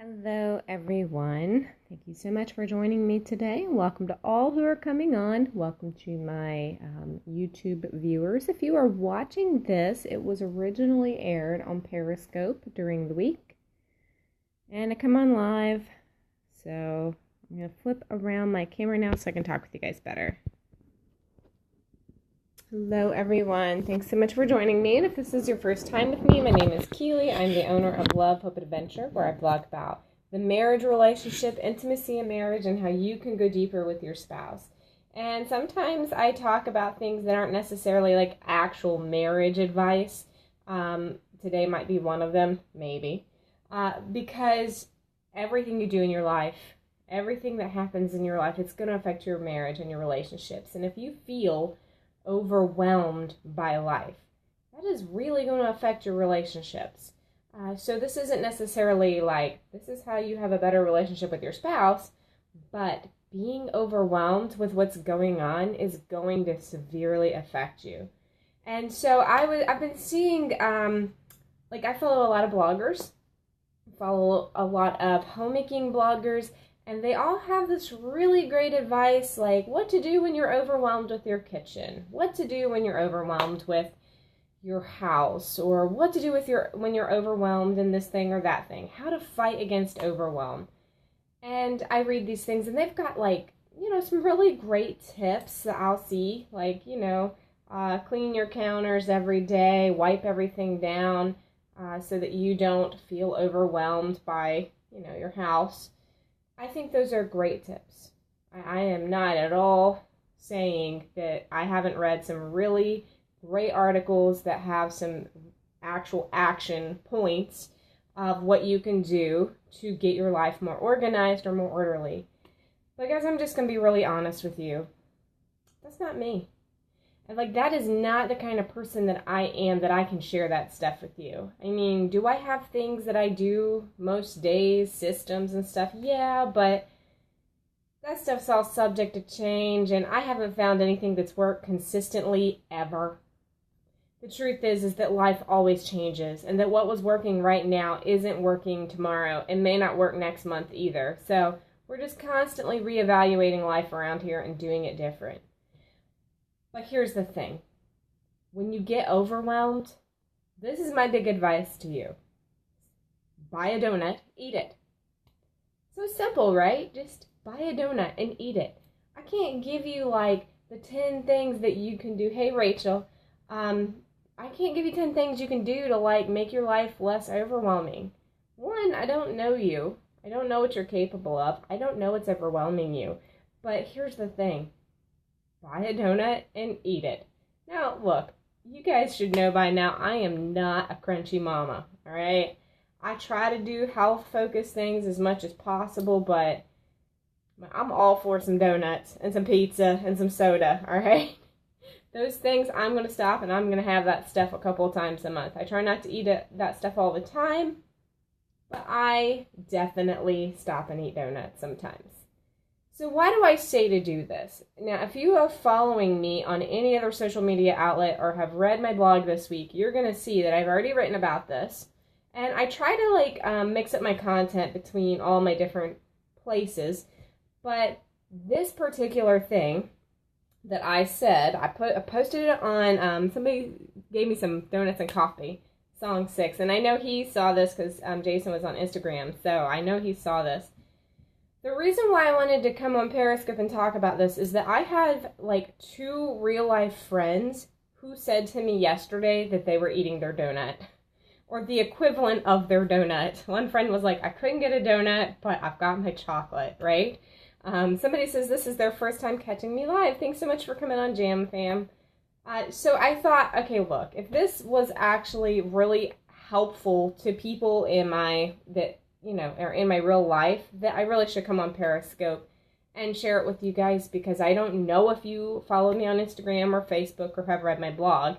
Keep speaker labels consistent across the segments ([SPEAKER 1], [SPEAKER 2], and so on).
[SPEAKER 1] Hello, everyone. Thank you so much for joining me today. Welcome to all who are coming on. Welcome to my YouTube viewers. If you are watching this, it was originally aired on Periscope during the week, and I come on live. So I'm going to flip around my camera now so I can talk with you guys better. Hello, everyone. Thanks so much for joining me. And if this is your first time with me, my name is Keely. I'm the owner of Love, Hope, Adventure, where I blog about the marriage relationship, intimacy in marriage, and how you can go deeper with your spouse. And sometimes I talk about things that aren't necessarily like actual marriage advice. Today might be one of them, maybe. Because everything you do in your life, everything that happens in your life, it's going to affect your marriage and your relationships. And if you feel overwhelmed by life, that is really going to affect your relationships. So this isn't necessarily like, this is how you have a better relationship with your spouse, but being overwhelmed with what's going on is going to severely affect you. And so I've been seeing, I follow a lot of bloggers, follow a lot of homemaking bloggers, and they all have this really great advice, like what to do when you're overwhelmed with your kitchen, what to do when you're overwhelmed with your house, or what to do with when you're overwhelmed in this thing or that thing, how to fight against overwhelm. And I read these things, and they've got some really great tips that I'll see, clean your counters every day, wipe everything down so that you don't feel overwhelmed by, your house. I think those are great tips. I am not at all saying that I haven't read some really great articles that have some actual action points of what you can do to get your life more organized or more orderly. But guys, I'm just going to be really honest with you. That's not me. And that is not the kind of person that I am, that I can share that stuff with you. I mean, do I have things that I do most days, systems and stuff? Yeah, but that stuff's all subject to change, and I haven't found anything that's worked consistently ever. The truth is that life always changes, and that what was working right now isn't working tomorrow and may not work next month either. So we're just constantly reevaluating life around here and doing it different. But here's the thing. When you get overwhelmed, this is my big advice to you. Buy a donut, eat it. So simple, right? Just buy a donut and eat it. I can't give you the 10 things that you can do. Hey, Rachel, I can't give you 10 things you can do to make your life less overwhelming. One, I don't know you. I don't know what you're capable of. I don't know what's overwhelming you. But here's the thing. Buy a donut and eat it. Now, look, you guys should know by now I am not a crunchy mama, all right? I try to do health-focused things as much as possible, but I'm all for some donuts and some pizza and some soda, all right? Those things, I'm going to stop, and I'm going to have that stuff a couple of times a month. I try not to eat that stuff all the time, but I definitely stop and eat donuts sometimes. So why do I say to do this? Now, if you are following me on any other social media outlet or have read my blog this week, you're going to see that I've already written about this. And I try to mix up my content between all my different places. But this particular thing that I said, I posted it on, somebody gave me some donuts and coffee, Song 6. And I know he saw this because Jason was on Instagram. So I know he saw this. The reason why I wanted to come on Periscope and talk about this is that I have 2 real-life friends who said to me yesterday that they were eating their donut, or the equivalent of their donut. One friend was like, I couldn't get a donut, but I've got my chocolate, right? Somebody says this is their first time catching me live. Thanks so much for coming on, Jam Fam. So I thought, okay, look, if this was actually really helpful to people or in my real life, that I really should come on Periscope and share it with you guys, because I don't know if you follow me on Instagram or Facebook or have read my blog,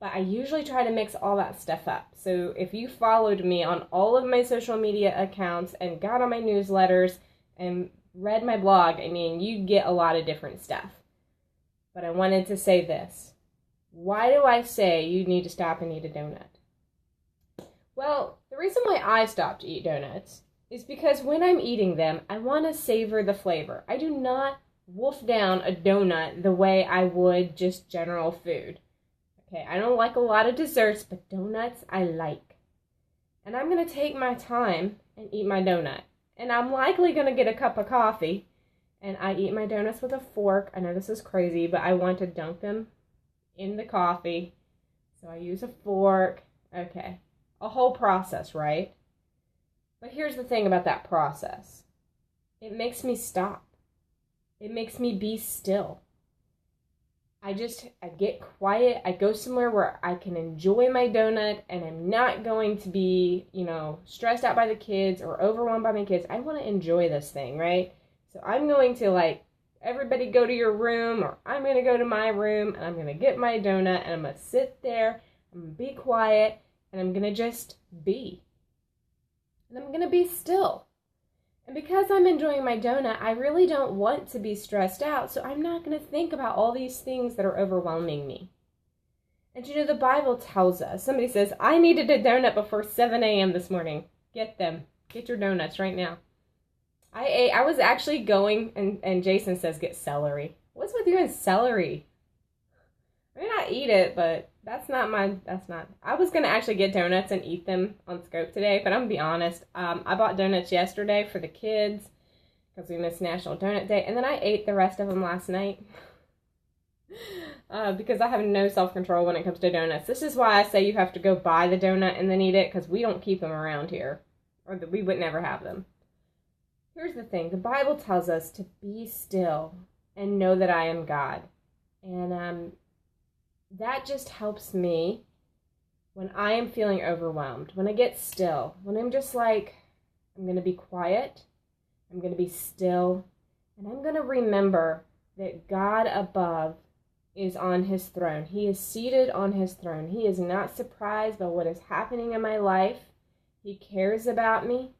[SPEAKER 1] but I usually try to mix all that stuff up. So if you followed me on all of my social media accounts and got on my newsletters and read my blog, I mean, you get a lot of different stuff. But I wanted to say this. Why do I say you need to stop and eat a donut? Well, the reason why I stopped to eat donuts is because when I'm eating them, I want to savor the flavor. I do not wolf down a donut the way I would just general food. Okay, I don't like a lot of desserts, but donuts I like. And I'm going to take my time and eat my donut. And I'm likely going to get a cup of coffee. And I eat my donuts with a fork. I know this is crazy, but I want to dunk them in the coffee. So I use a fork. Okay, a whole process, right? But here's the thing about that process. It makes me stop. It makes me be still. I get quiet. I go somewhere where I can enjoy my donut and I'm not going to be, stressed out by the kids or overwhelmed by my kids. I want to enjoy this thing, right? So I'm going to everybody go to your room, or I'm going to go to my room and I'm going to get my donut and I'm going to sit there. I'm going to be quiet and I'm going to just be. And I'm going to be still. And because I'm enjoying my donut, I really don't want to be stressed out, so I'm not going to think about all these things that are overwhelming me. And the Bible tells us, somebody says, I needed a donut before 7 a.m. this morning. Get them. Get your donuts right now. I was actually going, and Jason says get celery. What's with you and celery? I mean, I eat it, but I was going to actually get donuts and eat them on Scope today, but I'm going to be honest. I bought donuts yesterday for the kids because we missed National Donut Day, and then I ate the rest of them last night because I have no self-control when it comes to donuts. This is why I say you have to go buy the donut and then eat it, because we don't keep them around here, or we would never have them. Here's the thing. The Bible tells us to be still and know that I am God. And that just helps me when I am feeling overwhelmed, when I get still, when I'm just I'm going to be quiet, I'm going to be still, and I'm going to remember that God above is on his throne. He is seated on his throne. He is not surprised by what is happening in my life. He cares about me.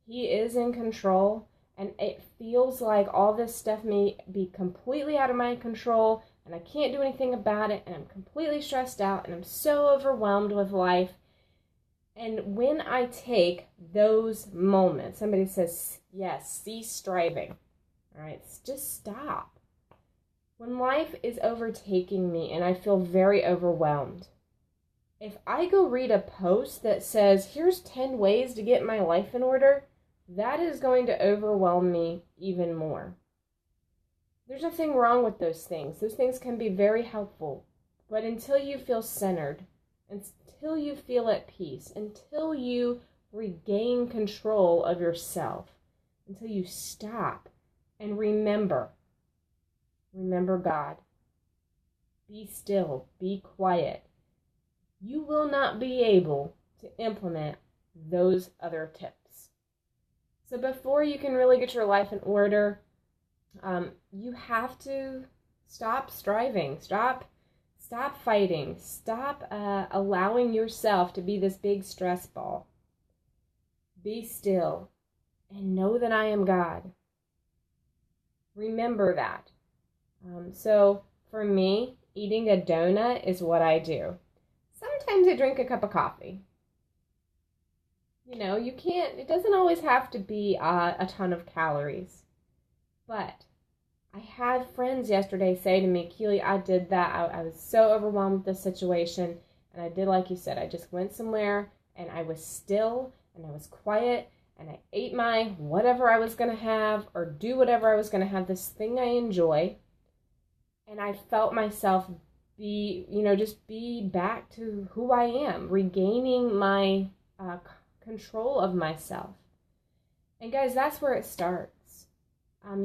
[SPEAKER 1] He is in control, and it feels like all this stuff may be completely out of my control, and I can't do anything about it, and I'm completely stressed out, and I'm so overwhelmed with life. And when I take those moments, somebody says, yes, cease striving. All right, just stop. When life is overtaking me and I feel very overwhelmed, if I go read a post that says, here's 10 ways to get my life in order, that is going to overwhelm me even more. There's nothing wrong with those things. Those things can be very helpful. But until you feel centered, until you feel at peace, until you regain control of yourself, until you stop and remember God, be still, be quiet, you will not be able to implement those other tips. So before you can really get your life in order, you have to stop striving, stop fighting, stop allowing yourself to be this big stress ball. Be still and know that I am God. Remember that. So for me, eating a donut is what I do. Sometimes I drink a cup of coffee. It doesn't always have to be a ton of calories. But I had friends yesterday say to me, Keely, I did that. I was so overwhelmed with this situation. And I did like you said. I just went somewhere and I was still and I was quiet and I ate my whatever I was going to have or do whatever I was going to have, this thing I enjoy. And I felt myself just be back to who I am, regaining my control of myself. And guys, that's where it starts.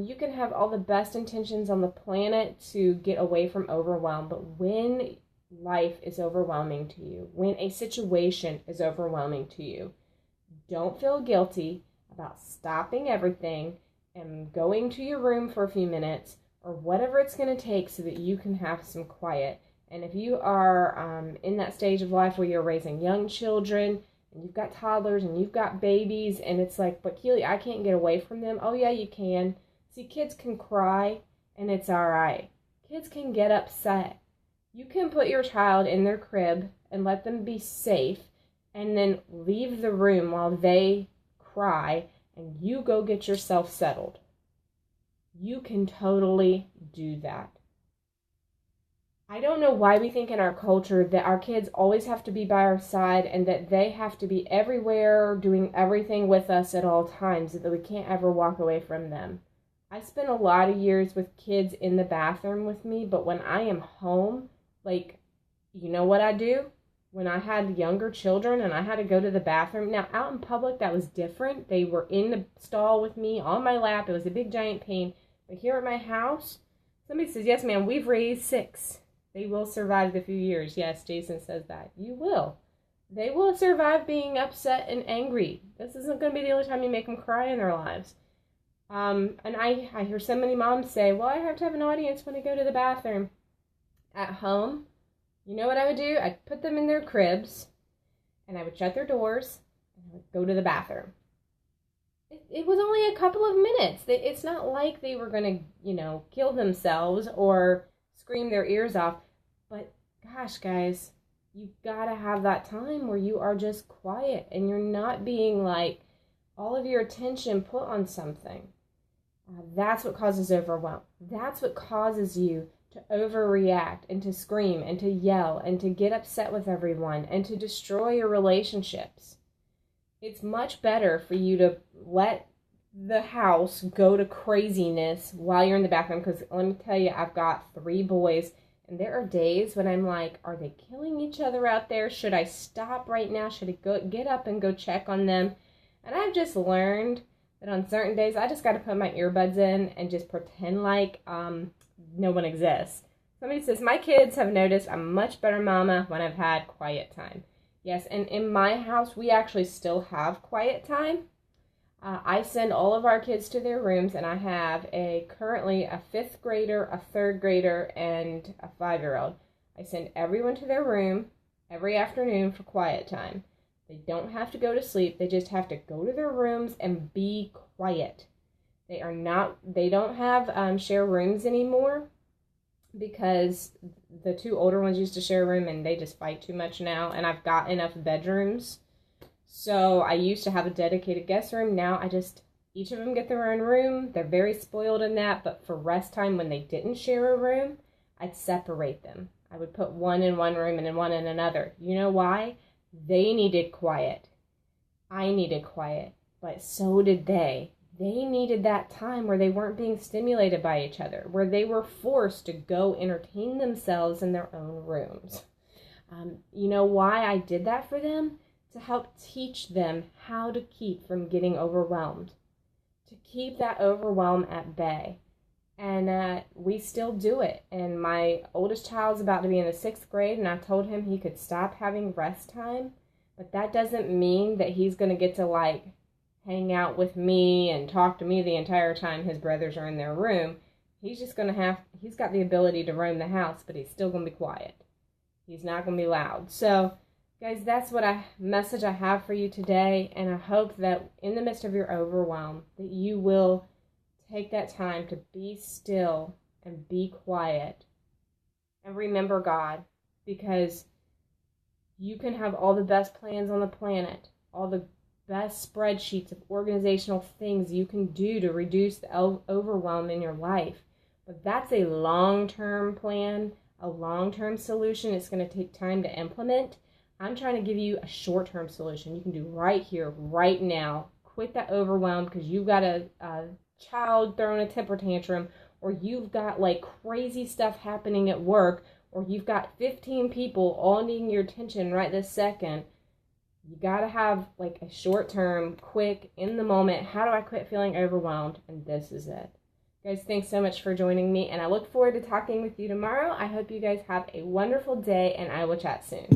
[SPEAKER 1] You can have all the best intentions on the planet to get away from overwhelm, but when life is overwhelming to you, when a situation is overwhelming to you, don't feel guilty about stopping everything and going to your room for a few minutes or whatever it's going to take so that you can have some quiet. And if you are in that stage of life where you're raising young children and you've got toddlers and you've got babies and it's like, but Keely, I can't get away from them. Oh yeah, you can. See, kids can cry and it's all right. Kids can get upset. You can put your child in their crib and let them be safe and then leave the room while they cry and you go get yourself settled. You can totally do that. I don't know why we think in our culture that our kids always have to be by our side and that they have to be everywhere doing everything with us at all times, that we can't ever walk away from them. I spent a lot of years with kids in the bathroom with me, but when I am home, like, you know what I do? When I had younger children and I had to go to the bathroom, now out in public that was different. They were in the stall with me on my lap. It was a big giant pain. But here at my house, somebody says, yes ma'am, we've raised 6. They will survive the few years. Yes, Jason says that. You will. They will survive being upset and angry. This isn't going to be the only time you make them cry in their lives. And I hear so many moms say, well, I have to have an audience when I go to the bathroom. At home, you know what I would do? I'd put them in their cribs, and I would shut their doors, and I would go to the bathroom. It was only a couple of minutes. It's not like they were going to, kill themselves or scream their ears off. But gosh, guys, you've got to have that time where you are just quiet and you're not being like all of your attention put on something. That's what causes overwhelm. That's what causes you to overreact and to scream and to yell and to get upset with everyone and to destroy your relationships. It's much better for you to let the house go to craziness while you're in the bathroom, because let me tell you, I've got 3 boys, and there are days when I'm like, are they killing each other out there? Should I stop right now? Should I get up and go check on them? And I've just learned that on certain days, I just got to put my earbuds in and just pretend like no one exists. Somebody says, my kids have noticed I'm a much better mama when I've had quiet time. Yes, and in my house, we actually still have quiet time. I send all of our kids to their rooms, and I have currently a 5th grader, a 3rd grader, and a 5-year-old. I send everyone to their room every afternoon for quiet time. They don't have to go to sleep. They just have to go to their rooms and be quiet. They don't have share rooms anymore because the 2 older ones used to share a room and they just fight too much now. And I've got enough bedrooms. So I used to have a dedicated guest room. Now each of them get their own room. They're very spoiled in that. But for rest time, when they didn't share a room, I'd separate them. I would put one in one room and then one in another. You know why? They needed quiet. I needed quiet. But so did they. They needed that time where they weren't being stimulated by each other, where they were forced to go entertain themselves in their own rooms. You know why I did that for them? To help teach them how to keep from getting overwhelmed, to keep that overwhelm at bay. And we still do it. And my oldest child's about to be in the 6th grade, and I told him he could stop having rest time, but that doesn't mean that he's going to get to hang out with me and talk to me the entire time his brothers are in their room. He's just going to he's got the ability to roam the house, but he's still going to be quiet. He's not going to be loud. So, guys, that's what message I have for you today, and I hope that in the midst of your overwhelm, that you will take that time to be still and be quiet and remember God, because you can have all the best plans on the planet, all the best spreadsheets of organizational things you can do to reduce the overwhelm in your life. But that's a long-term plan, a long-term solution. It's going to take time to implement. I'm trying to give you a short-term solution you can do right here, right now. Quit that overwhelm because you've got a child throwing a temper tantrum, or you've got crazy stuff happening at work, or you've got 15 people all needing your attention right this second. You got to have a short-term, quick, in the moment, how do I quit feeling overwhelmed? And this is it. Guys, thanks so much for joining me, and I look forward to talking with you tomorrow. I hope you guys have a wonderful day, and I will chat soon.